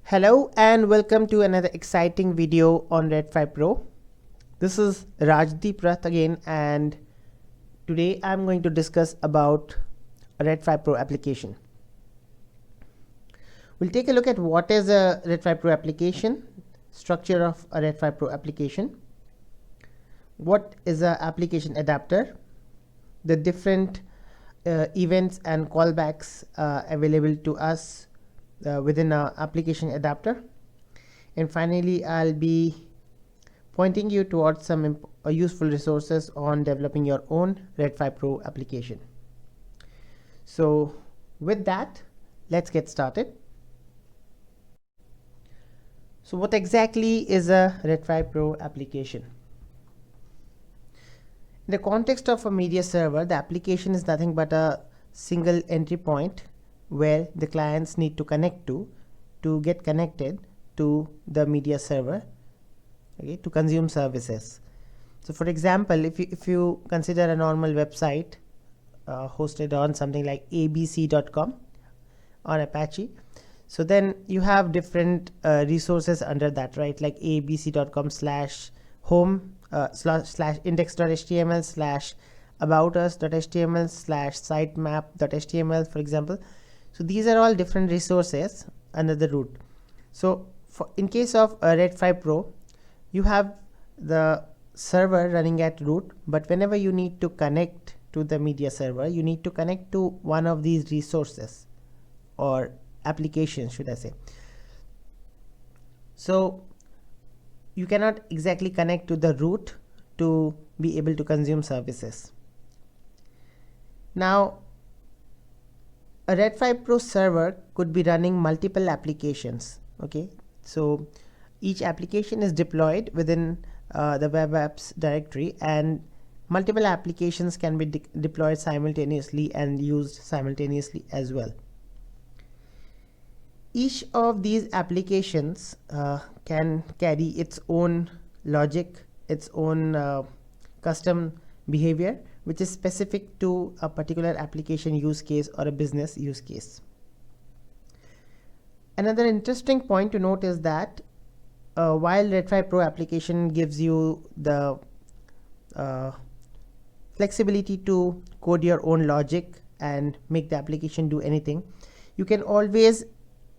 Hello and welcome to another exciting video on Red5 Pro. This is Rajdeep Rath again, and today I'm going to discuss about a Red5 Pro application. We'll take a look at what is a Red5 Pro application, structure of a Red5 Pro application, what is a application adapter, the different events and callbacks available to us within our application adapter, and finally I'll be pointing you towards some useful resources on developing your own Red5 Pro application. So with that, let's get started. So what exactly is a Red5 Pro application? In the context of a media server, the application is nothing but a single entry point where the clients need to connect to get connected to the media server, okay, to consume services. So for example, if you consider a normal website hosted on something like abc.com on Apache, so then you have different resources under that, right? Like abc.com/home slash index.html slash about us.html slash sitemap.html, for example. So these are all different resources under the root. So in case of Red5 Pro, you have the server running at root, but whenever you need to connect to the media server, you need to connect to one of these resources or applications, should I say. So you cannot exactly connect to the root to be able to consume services. Now, a Red5 Pro server could be running multiple applications, okay? So each application is deployed within the web apps directory, and multiple applications can be deployed simultaneously and used simultaneously as well. Each of these applications can carry its own logic, its own custom behavior, which is specific to a particular application use case or a business use case. Another interesting point to note is that while Red5 Pro application gives you the flexibility to code your own logic and make the application do anything, you can always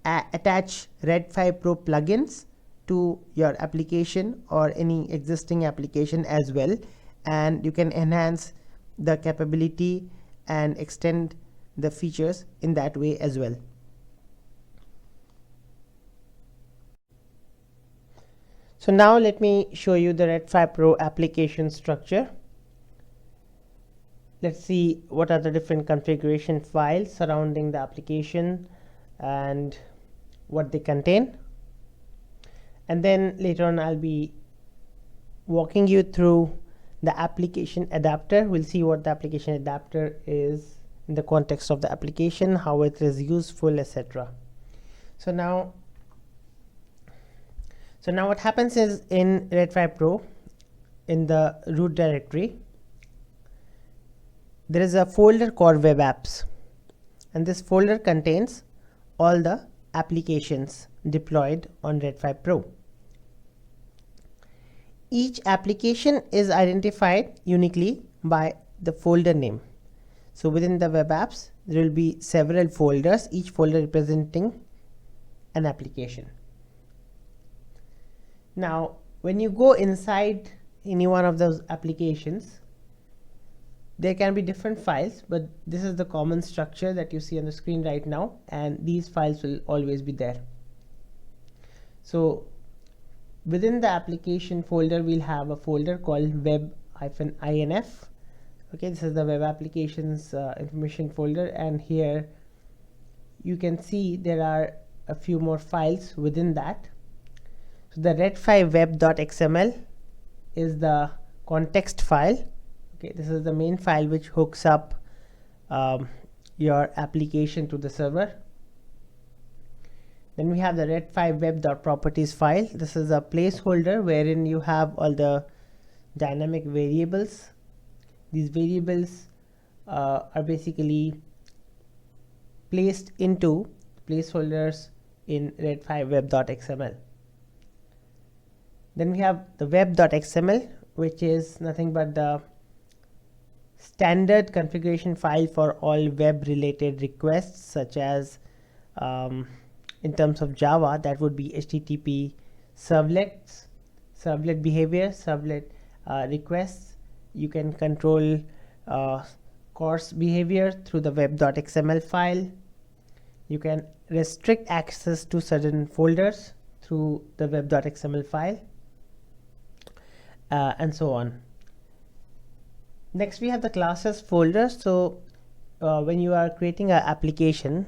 attach Red5 Pro plugins to your application or any existing application as well, and you can enhance the capability and extend the features in that way as well. So now let me show you the Red5 Pro application structure. Let's see what are the different configuration files surrounding the application and what they contain. And then later on I'll be walking you through the application adapter. We'll see what the application adapter is in the context of the application, how it is useful, etc. So now what happens is, in Red5 Pro, in the root directory, there is a folder called web apps, and this folder contains all the applications deployed on Red5 Pro. Each application is identified uniquely by the folder name. So within the web apps, there will be several folders, each folder representing an application. Now, when you go inside any one of those applications, there can be different files, but this is the common structure that you see on the screen right now, and these files will always be there. So within the application folder, we'll have a folder called web-inf. Okay, this is the web applications information folder, and here you can see there are a few more files within that. So the red5web.xml is the context file. Okay, this is the main file which hooks up your application to the server. Then we have the red5web.properties file. This is a placeholder wherein you have all the dynamic variables. These variables are basically placed into placeholders in Red5 web.xml. Then we have the web.xml, which is nothing but the standard configuration file for all web related requests, such as in terms of Java, that would be HTTP servlets, servlet behavior, servlet requests. You can control coarse behavior through the web.xml file. You can restrict access to certain folders through the web.xml file, and so on. Next, we have the classes folder. So when you are creating an application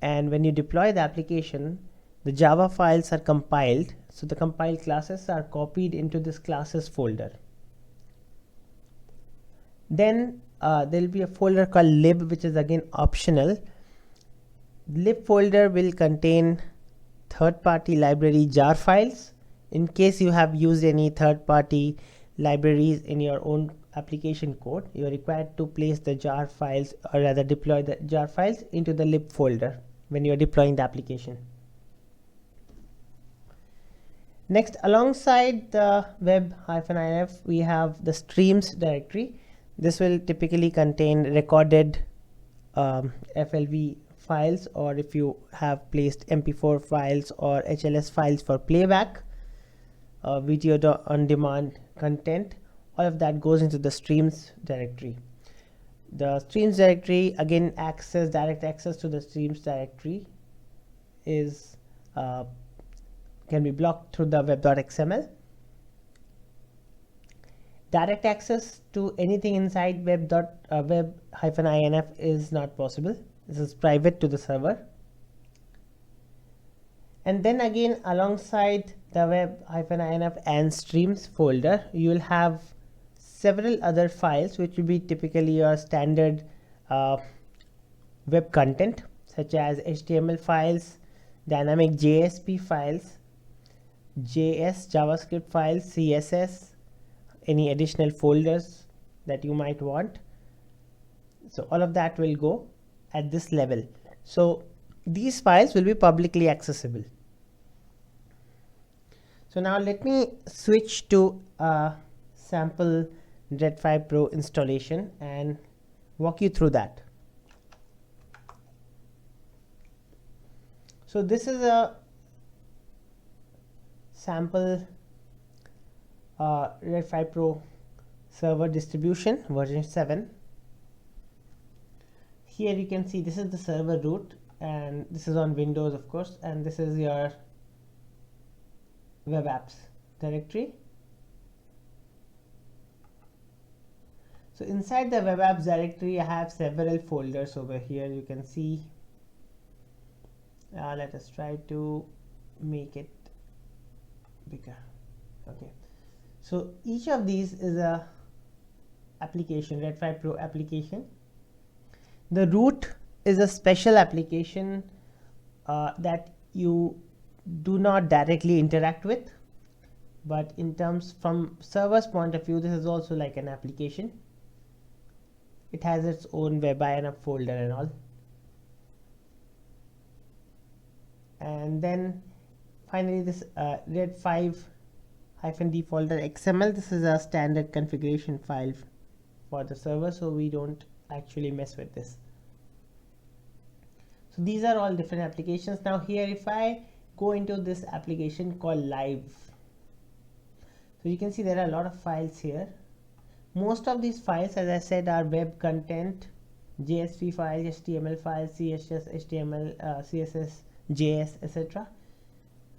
and when you deploy the application, the Java files are compiled. So the compiled classes are copied into this classes folder. Then there will be a folder called lib, which is again optional. Lib folder will contain third-party library jar files. In case you have used any third-party libraries in your own application code, you are required to place the jar files, or rather deploy the jar files into the lib folder when you are deploying the application. Next, alongside the web-inf, we have the streams directory. This will typically contain recorded FLV files, or if you have placed MP4 files or HLS files for playback, video on demand content, all of that goes into the streams directory. The streams directory, again, direct access to the streams directory is can be blocked through the web.xml. Direct access to anything inside web-inf is not possible. This is private to the server. And then again, alongside the web-inf and streams folder, you will have several other files which will be typically your standard web content, such as HTML files, dynamic JSP files, JS, JavaScript files, CSS, any additional folders that you might want. So all of that will go at this level. So these files will be publicly accessible. So now let me switch to a sample Red5 Pro installation and walk you through that. So this is a sample Red5 Pro server distribution version 7. Here you can see this is the server root, and this is on Windows, of course, and this is your web apps directory. So inside the web apps directory, I have several folders over here. You can see, let us try to make it bigger. Okay, so each of these is a application, Red5 Pro application. The root is a special application that you do not directly interact with, but in terms from server's point of view, this is also like an application. It has its own web-inf folder and all. And then finally this red5-d folder XML, this is a standard configuration file for the server, so we don't actually mess with this. So these are all different applications. Now here, if I go into this application called live, so you can see there are a lot of files here. Most of these files, as I said, are web content, JSP files, HTML files, CSS, HTML, CSS, JS, etc.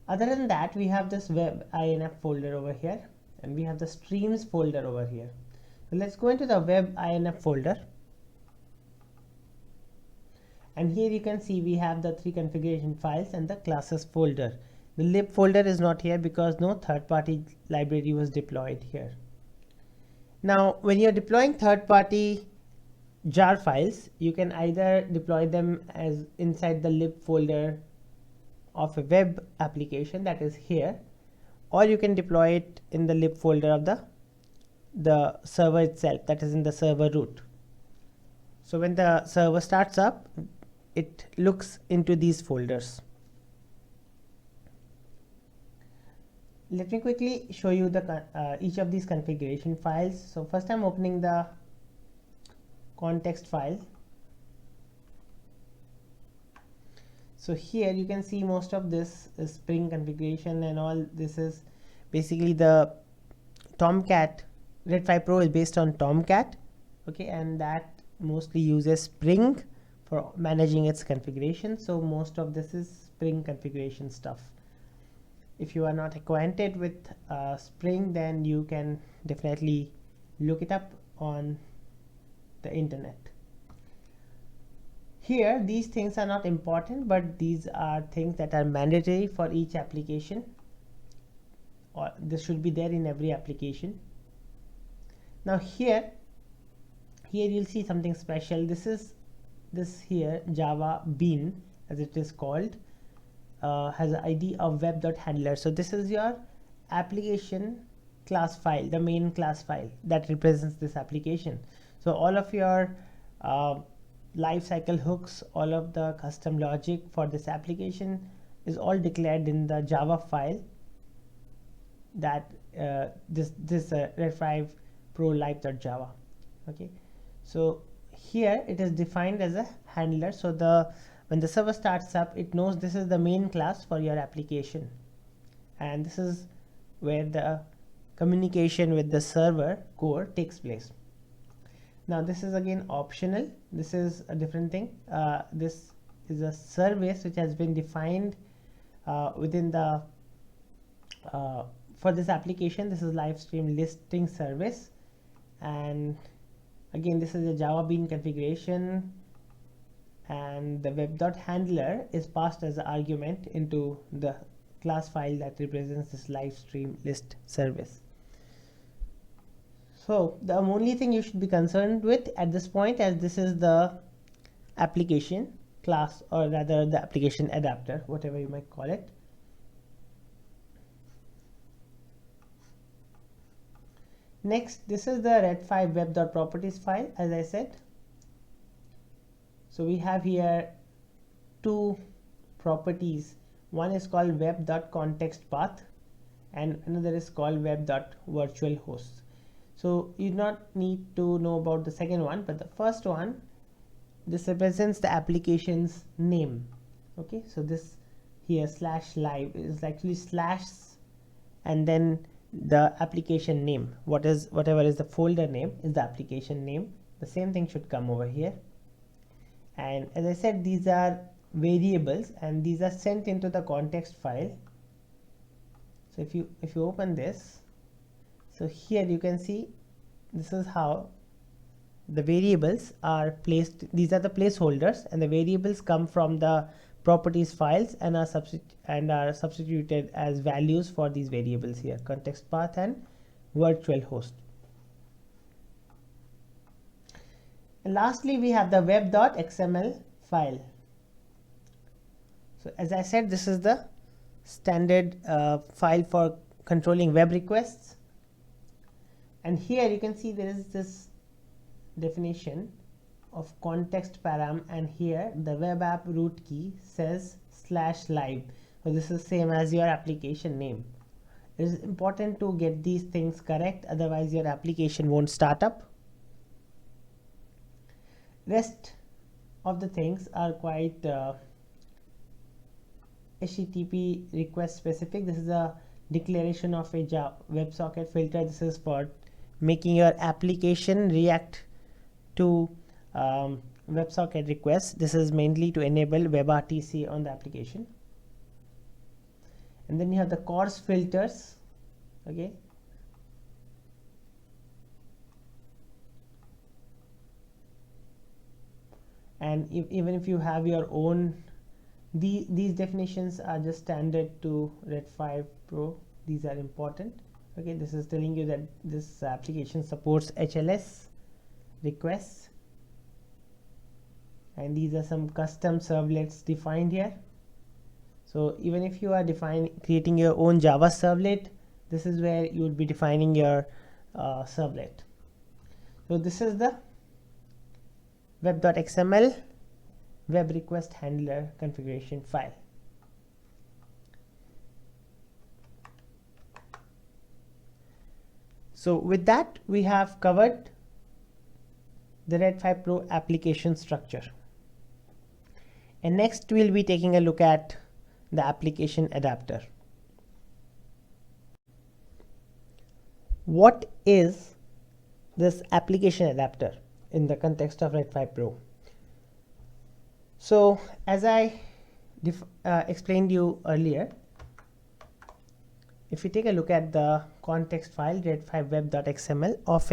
Other than that, we have this web-inf folder over here, and we have the streams folder over here. So let's go into the web-inf folder. And here you can see we have the 3 configuration files and the classes folder. The lib folder is not here because no third-party library was deployed here. Now, when you're deploying third-party jar files, you can either deploy them as inside the lib folder of a web application, that is here, or you can deploy it in the lib folder of the server itself, that is in the server root. So when the server starts up, it looks into these folders. let me quickly show you the each of these configuration files. So first I'm opening the context file. So here you can see most of this is Spring configuration and all. This is basically the Tomcat. Red 5 Pro is based on Tomcat, okay, and that mostly uses Spring for managing its configuration. So most of this is Spring configuration stuff. If you are not acquainted with Spring, then you can definitely look it up on the internet. Here these things are not important, but these are things that are mandatory for each application, or this should be there in every application. Now here you'll see something special. This here Java Bean, as it is called, has an ID of web.handler. So this is your application class file, the main class file that represents this application. So all of your lifecycle hooks, all of the custom logic for this application is all declared in the Java file that this Red 5 Pro live.java. Okay, so here it is defined as a handler. So when the server starts up, it knows this is the main class for your application, and this is where the communication with the server core takes place. Now this is again optional. This is a different thing. This is a service which has been defined within the for this application. This is live stream listing service, and again this is a Java Bean configuration, and the web.handler is passed as an argument into the class file that represents this live stream list service. So the only thing you should be concerned with at this point, as this is the application class, or rather the application adapter, whatever you might call it. Next, this is the Red 5 web.properties file, as I said. So we have here two properties. One is called web.contextPath and another is called web.virtualhost. So you do not need to know about the second one, but the first one, this represents the application's name. Okay, so this here /live is actually slash and then the application name. Whatever is the folder name is the application name. The same thing should come over here. And as I said, these are variables and these are sent into the context file. So if you open this, so here you can see this is how the variables are placed. These are the placeholders, and the variables come from the properties files and are substituted as values for these variables here, context path and virtual host. And lastly, we have the web.xml file. So as I said, this is the standard file for controlling web requests, and here you can see there is this definition of context param, and here the web app root key says /live. So this is same as your application name. It is important to get these things correct, otherwise your application won't start up. Rest of the things are quite HTTP request specific. This is a declaration of a WebSocket filter. This is for making your application react to WebSocket requests. This is mainly to enable WebRTC on the application. And then you have the CORS filters. Okay, and even if you have your own, these definitions are just standard to Red 5 Pro. These are important. Okay, this is telling you that this application supports HLS requests, and these are some custom servlets defined here. So even if you are creating your own Java servlet, this is where you will be defining your servlet. So this is the web.xml web request handler configuration file. So with that, we have covered the Red 5 Pro application structure. And next we'll be taking a look at the application adapter. What is this application adapter in the context of Red 5 Pro? So as I explained you earlier, if you take a look at the context file red5web.xml of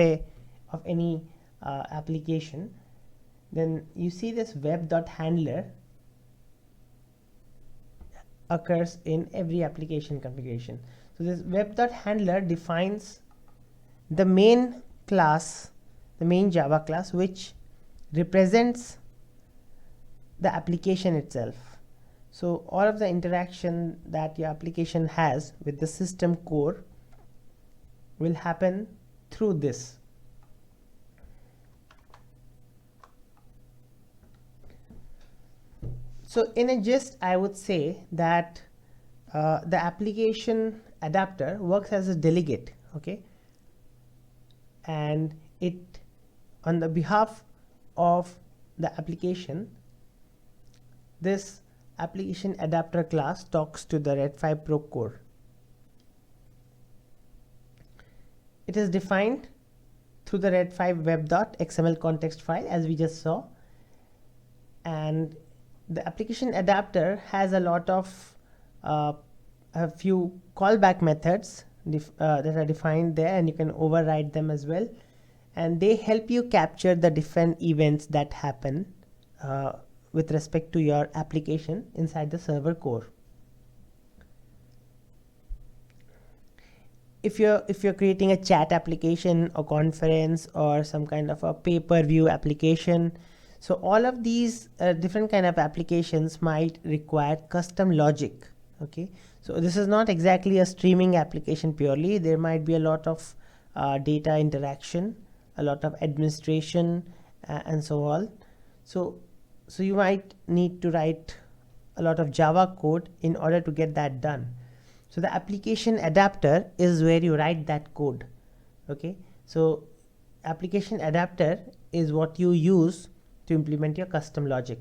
any application, then you see this web.handler occurs in every application configuration. So this web.handler defines the main class, the main Java class, which represents the application itself. So all of the interaction that your application has with the system core will happen through this. So in a gist, I would say that the application adapter works as a delegate, okay, and it, on the behalf of the application, this application adapter class talks to the Red 5 Pro core. It is defined through the Red 5 web.xml context file, as we just saw, and the application adapter has a lot of a few callback methods that are defined there, and you can override them as well, and they help you capture the different events that happen with respect to your application inside the server core. If you're creating a chat application, a conference, or some kind of a pay-per-view application, so all of these different kind of applications might require custom logic, okay. So this is not exactly a streaming application purely. There might be a lot of data interaction, a lot of administration, and so on. So you might need to write a lot of Java code in order to get that done. So the application adapter is where you write that code, okay. So application adapter is what you use to implement your custom logic.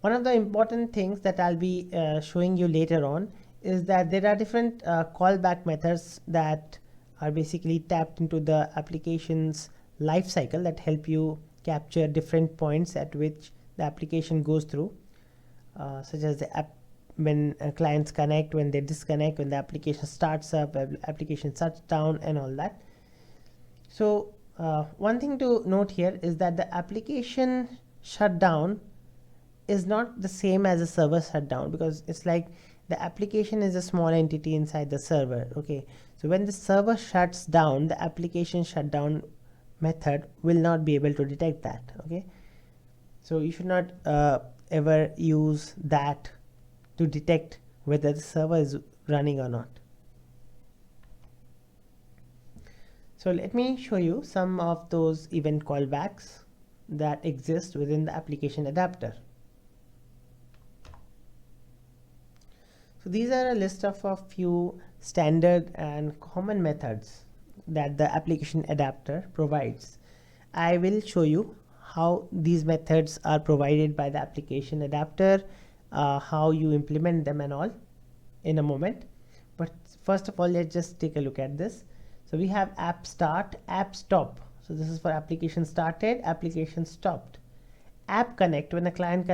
One of the important things that I'll be showing you later on is that there are different callback methods that are basically tapped into the application's life cycle that help you capture different points at which the application goes through, such as the when clients connect, when they disconnect, when the application starts up, application shuts down, and all that. So one thing to note here is that the application shutdown is not the same as a server shutdown, because it's like the application is a small entity inside the server, okay. So when the server shuts down, the application shutdown method will not be able to detect that, okay. So you should not ever use that to detect whether the server is running or not. So let me show you some of those event callbacks that exist within the application adapter. So these are a list of a few standard and common methods that the application adapter provides. I will show you how these methods are provided by the application adapter, how you implement them and all in a moment. But first of all, let's just take a look at this. So we have app start, app stop. So this is for application started, application stopped. App connect, when a client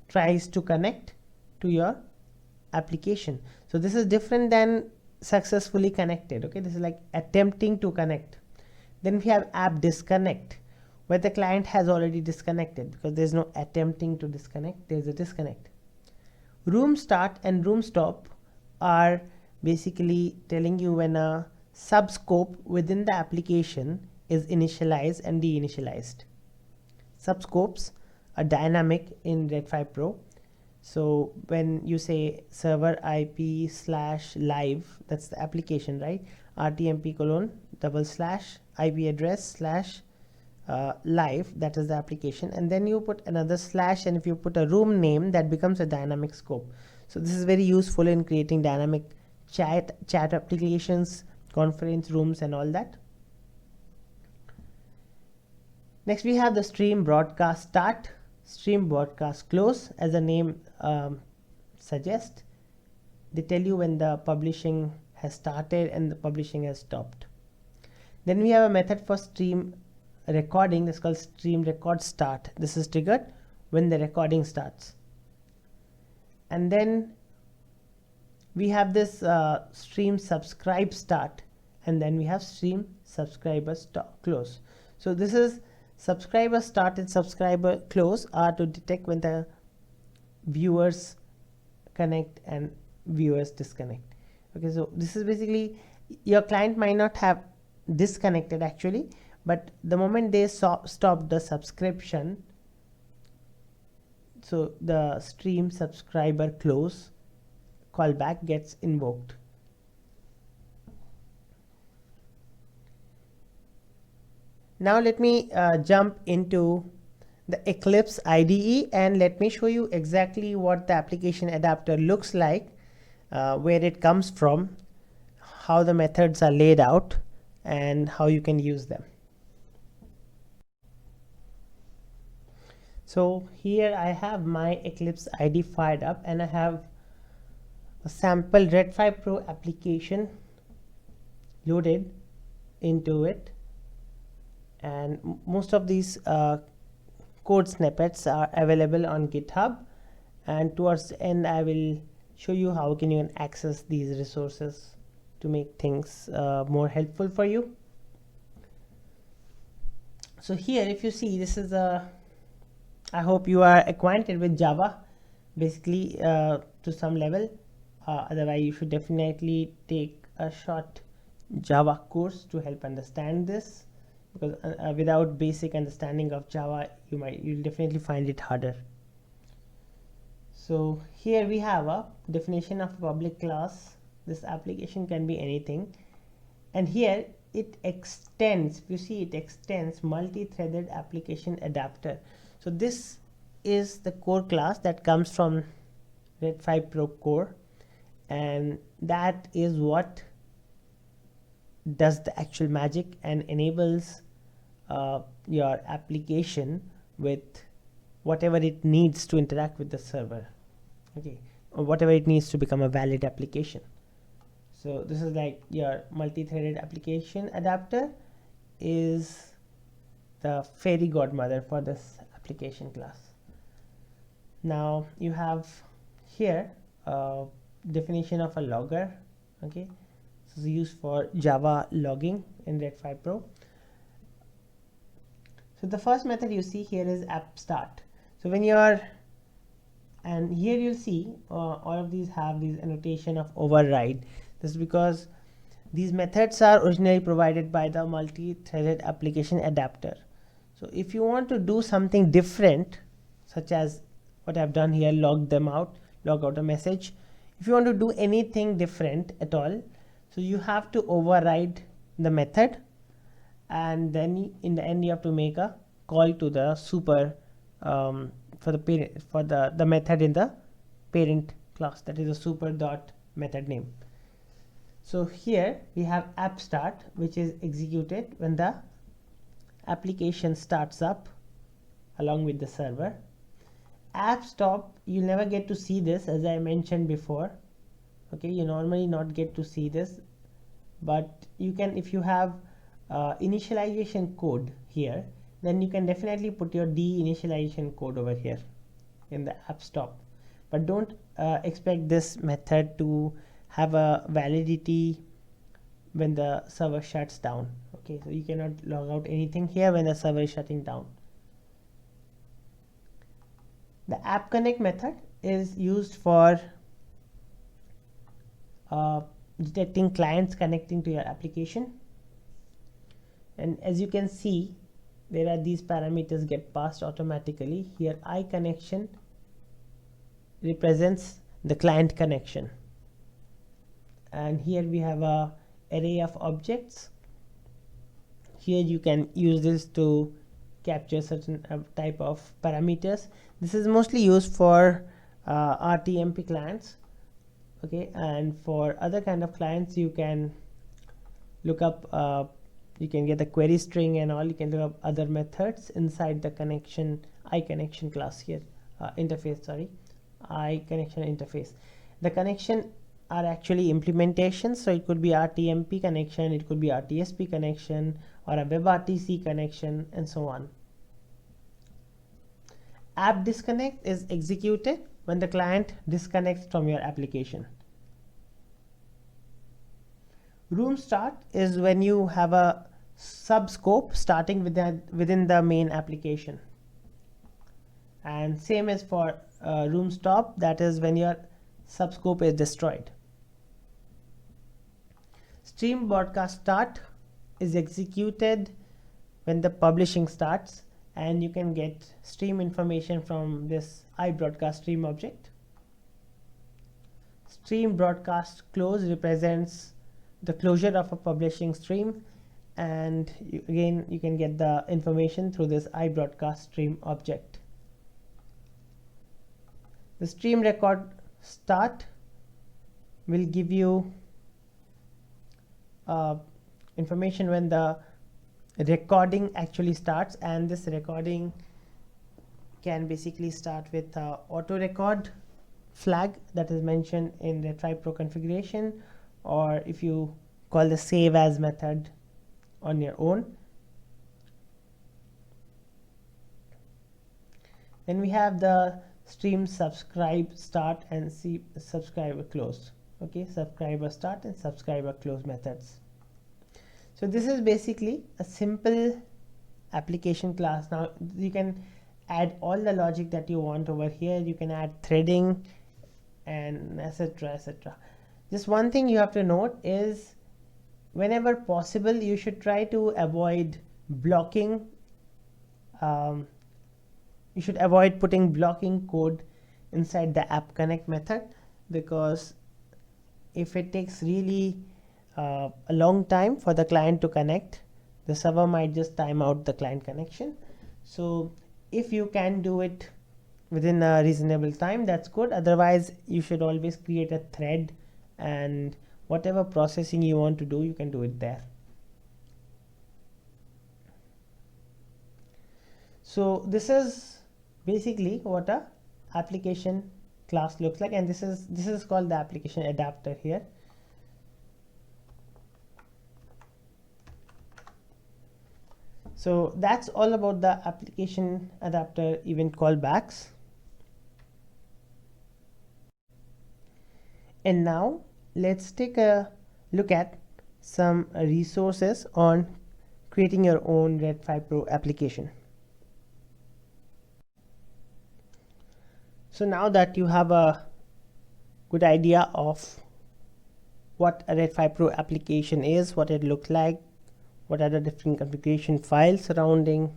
tries to connect to your application. So this is different than successfully connected, okay. This is like attempting to connect. Then we have app disconnect, where the client has already disconnected, because there's no attempting to disconnect, there's a disconnect. Room start and room stop are basically telling you when a subscope within the application is initialized and deinitialized. Subscopes are dynamic in Red 5 Pro. So when you say server IP/live, that's the application, right? RTMP:/IP address/live, that is the application, and then you put another slash, and if you put a room name, that becomes a dynamic scope. So this is very useful in creating dynamic chat applications, conference rooms, and all that. Next, we have the stream broadcast start, stream broadcast close. As the name suggests, they tell you when the publishing has started and the publishing has stopped. Then we have a method for stream recording. This is called stream record start. This is triggered when the recording starts. And then we have this stream subscribe start, and then we have stream subscriber close. So this is subscriber start and subscriber close are to detect when the viewers connect and viewers disconnect. Okay, so this is basically, your client might not have disconnected actually, but the moment they stop the subscription, so the stream subscriber close callback gets invoked. Now let me jump into the Eclipse IDE and let me show you exactly what the application adapter looks like, where it comes from, how the methods are laid out, and how you can use them. So here I have my Eclipse IDE fired up, and I have a sample Red 5 Pro application loaded into it, and most of these code snippets are available on GitHub, and towards the end I will show you how can you access these resources to make things more helpful for you. So here, if you see, this is a, I hope you are acquainted with Java basically to some level, otherwise you should definitely take a short Java course to help understand this, because without basic understanding of Java you'll definitely find it harder. So here we have a definition of a public class. This application can be anything, and here it extends, if you see, it extends multi-threaded application adapter. So this is the core class that comes from Red 5 Pro core, and that is what does the actual magic and enables your application with whatever it needs to interact with the server, okay, or whatever it needs to become a valid application. So this is like your multi-threaded application adapter is the fairy godmother for this application class. Now you have here a definition of a logger. Okay, this is used for Java logging in Red 5 Pro. So the first method you see here is app start. So when you are, and here you'll see all of these have these annotation of override. This is because these methods are originally provided by the multi-threaded application adapter. So if you want to do something different, such as what I've done here, log out a message. If you want to do anything different at all, so you have to override the method, and then in the end you have to make a call to the super for the parent, for the method in the parent class, that is a super dot method name. So here we have app start, which is executed when the application starts up along with the server. App stop, you'll never get to see this, as I mentioned before. Okay, you normally not get to see this, but you can, if you have initialization code here, then you can definitely put your de-initialization code over here in the app stop. But don't expect this method to have a validity when the server shuts down. Okay, so you cannot log out anything here when the server is shutting down. The app connect method is used for detecting clients connecting to your application, and as you can see, there are these parameters get passed automatically. Here iConnection represents the client connection, and here we have a array of objects. Here you can use this to capture certain type of parameters. This is mostly used for RTMP clients, Okay, and for other kind of clients you can look up you can get the query string and all. You can look up other methods inside the connection iConnection class here, interface, sorry, iConnection interface. The connection are actually implementations, so it could be RTMP connection, it could be RTSP connection, or a WebRTC connection, and so on. App disconnect is executed when the client disconnects from your application. Room start is when you have a subscope starting within the main application. And same as for room stop, that is when your subscope is destroyed. Stream broadcast start is executed when the publishing starts, and you can get stream information from this iBroadcast stream object. Stream broadcast close represents the closure of a publishing stream, and again you can get the information through this iBroadcast stream object. The stream record start will give you information when the recording actually starts, and this recording can basically start with auto record flag that is mentioned in Red5 Pro configuration, or if you call the save as method on your own. Then we have the stream subscribe start and see subscriber close. Okay, subscriber start and subscriber close methods. So this is basically a simple application class. Now you can add all the logic that you want over here. You can add threading and etc, etc. Just one thing you have to note is whenever possible you should try to avoid blocking. You should avoid putting blocking code inside the app connect method, because if it takes really a long time for the client to connect, the server might just time out the client connection. So if you can do it within a reasonable time, that's good. Otherwise you should always create a thread, and whatever processing you want to do, you can do it there. So this is basically what a application class looks like, and this is called the application adapter here. So that's all about the application adapter event callbacks. And now let's take a look at some resources on creating your own Red5 Pro application. So now that you have a good idea of what a Red5 Pro application is, what it looks like, what are the different configuration files surrounding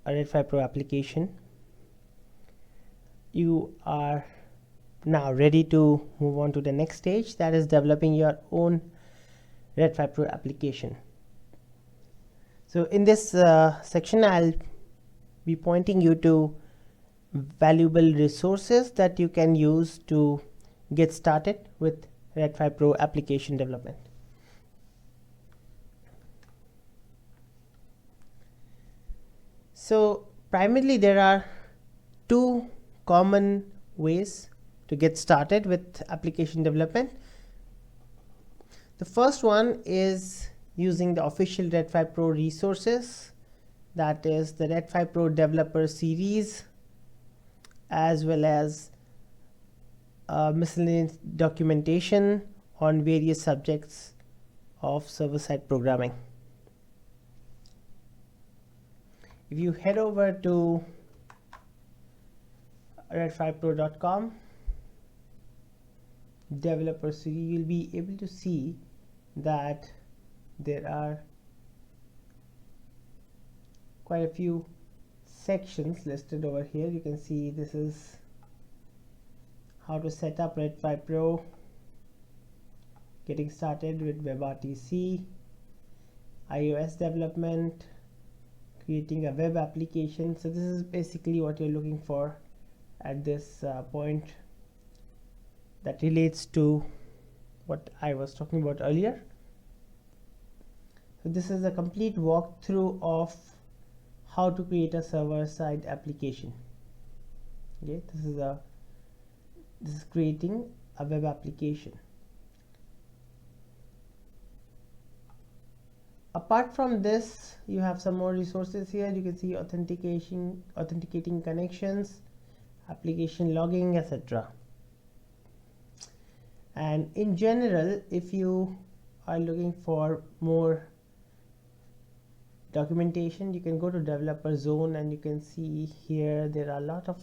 a Red5 Pro application, you are now ready to move on to the next stage, that is developing your own Red5 Pro application. So in this section I'll be pointing you to valuable resources that you can use to get started with Red5 Pro application development. So primarily there are two common ways to get started with application development. The first one is using the official Red5 Pro resources, that is the Red5 Pro developer series, as well as miscellaneous documentation on various subjects of server-side programming. If you head over to red5pro.com developer series, you'll be able to see that there are quite a few sections listed over here. You can see this is how to set up Red5 Pro, getting started with WebRTC, iOS development, creating a web application. So this is basically what you're looking for at this point. that relates to what I was talking about earlier. So this is a complete walkthrough of how to create a server-side application. Okay, this is creating a web application. Apart from this, you have some more resources here. You can see authenticating connections, application logging, etc. And in general, if you are looking for more documentation, you can go to developer zone, and you can see here there are a lot of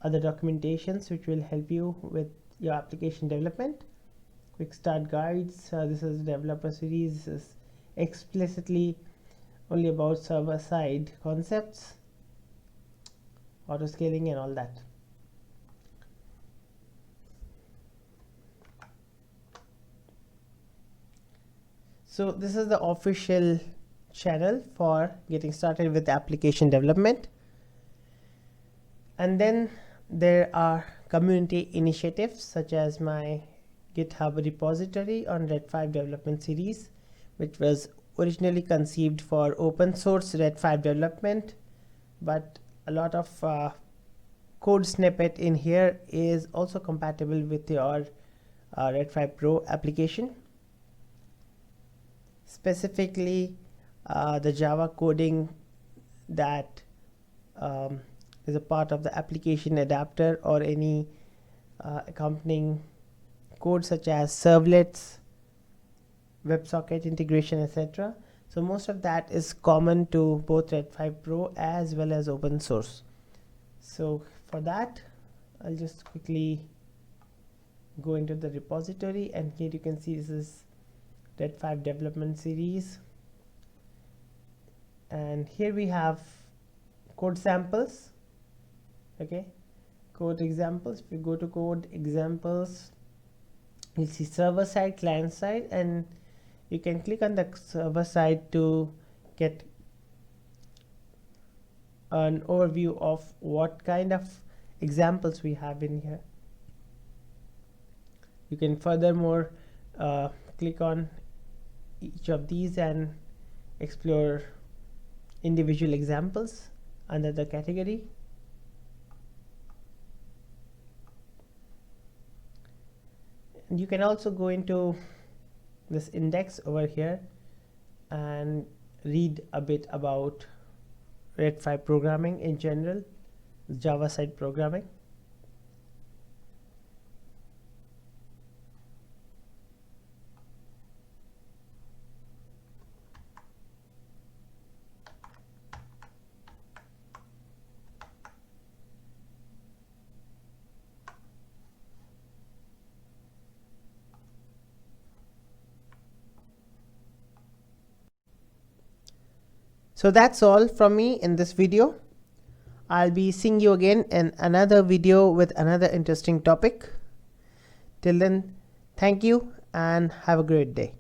other documentations which will help you with your application development. Quick start guides, this is developer series. This is explicitly only about server side concepts, auto scaling and all that. So this is the official channel for getting started with application development. And then there are community initiatives such as my GitHub repository on Red 5 development series, which was originally conceived for open source Red 5 development, but a lot of code snippet in here is also compatible with your Red 5 Pro application. Specifically the Java coding that is a part of the application adapter or any accompanying code such as servlets, WebSocket integration, etc. So most of that is common to both Red 5 Pro as well as open source. So for that, I'll just quickly go into the repository, and here you can see this is Red 5 development series, and here we have code samples. Okay, code examples. If you go to code examples, you'll see server side, client side, and you can click on the server side to get an overview of what kind of examples we have in here. You can furthermore click on each of these and explore individual examples under the category. And you can also go into this index over here and read a bit about Red 5 programming in general, Java side programming. So that's all from me in this video. I'll be seeing you again in another video with another interesting topic. Till then, thank you and have a great day.